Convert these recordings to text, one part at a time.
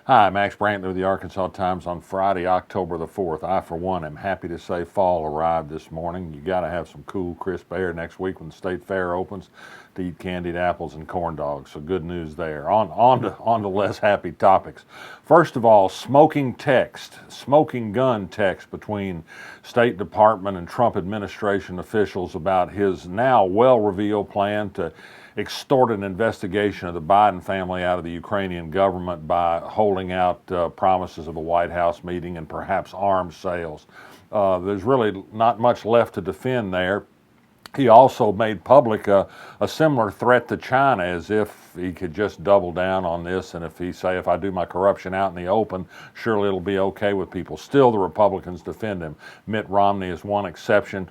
Hi, Max Brantley with the Arkansas Times on Friday, October the 4th. I, for one, am happy to say fall arrived this morning. You got to have some cool, crisp air next week when the state fair opens to eat candied apples and corn dogs. So good news there. On to less happy topics. First of all, smoking gun text between State Department and Trump administration officials about his now well-revealed plan to extort an investigation of the Biden family out of the Ukrainian government by holding out promises of a White House meeting and perhaps arms sales. There's really not much left to defend there. He also made public a similar threat to China, as if he could just double down on this, and if I do my corruption out in the open, surely it'll be okay with people. Still, the Republicans defend him. Mitt Romney is one exception.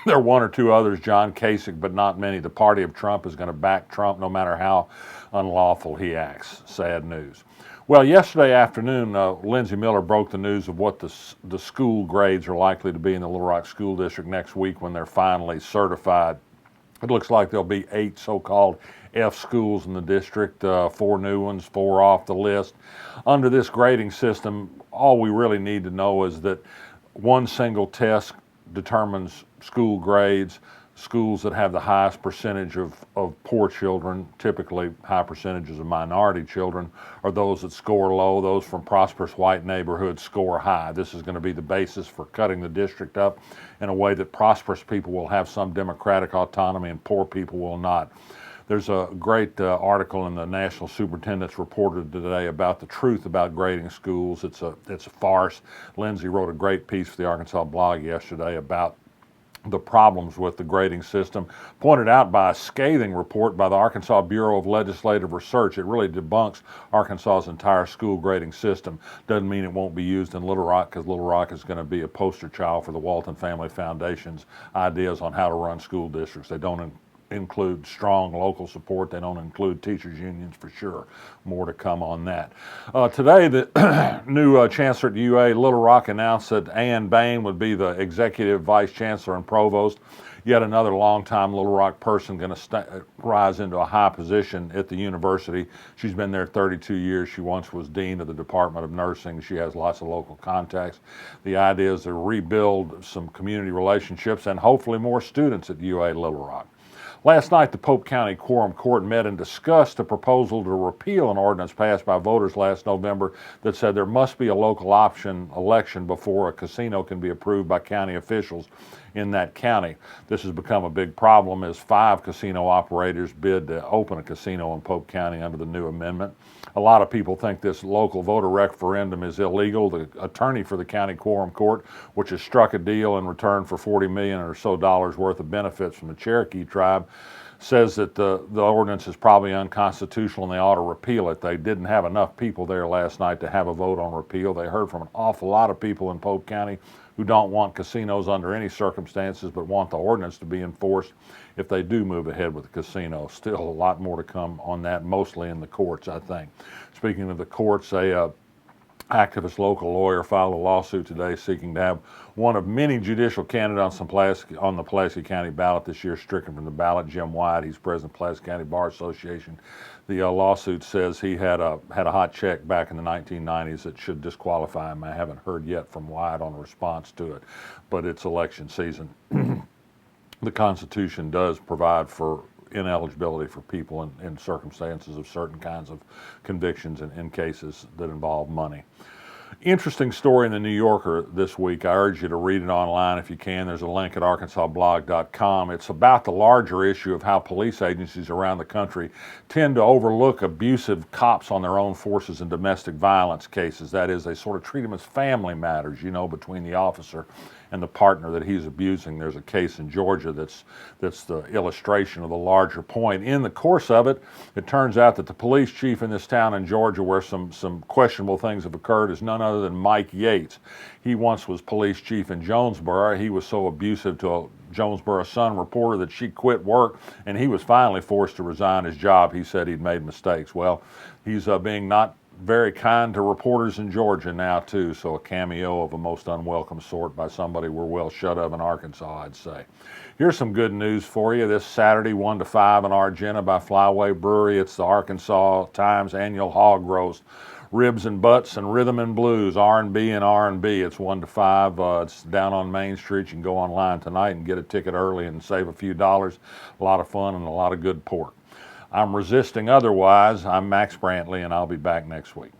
There are one or two others, John Kasich, but not many. The party of Trump is going to back Trump no matter how unlawful he acts. Sad news. Well, yesterday afternoon, Lindsey Miller broke the news of what the school grades are likely to be in the Little Rock School District next week when they're finally certified. It looks like there'll be 8 so-called F schools in the district, 4 new ones, 4 off the list. Under this grading system, all we really need to know is that one single test determines school grades. Schools that have the highest percentage of poor children, typically high percentages of minority children, are those that score low. Those from prosperous white neighborhoods score high. This is going to be the basis for cutting the district up in a way that prosperous people will have some democratic autonomy and poor people will not. There's a great article in the National Superintendent's Reporter today about the truth about grading schools. It's a farce. Lindsey wrote a great piece for the Arkansas Blog yesterday about the problems with the grading system, pointed out by a scathing report by the Arkansas Bureau of Legislative Research. It really debunks Arkansas's entire school grading system. Doesn't mean it won't be used in Little Rock, because Little Rock is going to be a poster child for the Walton Family Foundation's ideas on how to run school districts. They don't include strong local support. They don't include teachers' unions for sure. More to come on that. Today, the new chancellor at UA Little Rock announced that Ann Bain would be the executive vice chancellor and provost. Yet another longtime Little Rock person going to rise into a high position at the university. She's been there 32 years. She once was dean of the Department of Nursing. She has lots of local contacts. The idea is to rebuild some community relationships and hopefully more students at UA Little Rock. Last night, the Polk County Quorum Court met and discussed a proposal to repeal an ordinance passed by voters last November that said there must be a local option election before a casino can be approved by county officials in that county. This has become a big problem as 5 casino operators bid to open a casino in Polk County under the new amendment. A lot of people think this local voter referendum is illegal. The attorney for the county quorum court, which has struck a deal in return for $40 million or so worth of benefits from the Cherokee tribe, says that the ordinance is probably unconstitutional and they ought to repeal it. They didn't have enough people there last night to have a vote on repeal. They heard from an awful lot of people in Polk County who don't want casinos under any circumstances but want the ordinance to be enforced if they do move ahead with the casino. Still a lot more to come on that, mostly in the courts, I think. Speaking of the courts, a activist local lawyer filed a lawsuit today seeking to have one of many judicial candidates on the Pulaski County ballot this year stricken from the ballot. Jim White, he's president of the Pulaski County Bar Association. The lawsuit says he had a hot check back in the 1990s that should disqualify him. I haven't heard yet from White on a response to it, but it's election season. The Constitution does provide for ineligibility for people in circumstances of certain kinds of convictions and in cases that involve money. Interesting story in the New Yorker this week. I urge you to read it online if you can. There's a link at arkansasblog.com. It's about the larger issue of how police agencies around the country tend to overlook abusive cops on their own forces in domestic violence cases. That is, they sort of treat them as family matters, between the officer and the partner that he's abusing. There's a case in Georgia that's the illustration of the larger point. In the course of it, it turns out that the police chief in this town in Georgia where some questionable things have occurred is none other than Mike Yates. He once was police chief in Jonesboro. He was so abusive to a Jonesboro Sun reporter that she quit work, and he was finally forced to resign his job. He said he'd made mistakes. Well, he's being not very kind to reporters in Georgia now, too, so a cameo of a most unwelcome sort by somebody we're well shut of in Arkansas, I'd say. Here's some good news for you. This Saturday, 1 to 5 in Argenta by Flyway Brewery, it's the Arkansas Times annual hog roast. Ribs and Butts and Rhythm and Blues, R&B and R&B. It's 1 to 5. It's down on Main Street. You can go online tonight and get a ticket early and save a few dollars. A lot of fun and a lot of good pork. I'm resisting otherwise. I'm Max Brantley, and I'll be back next week.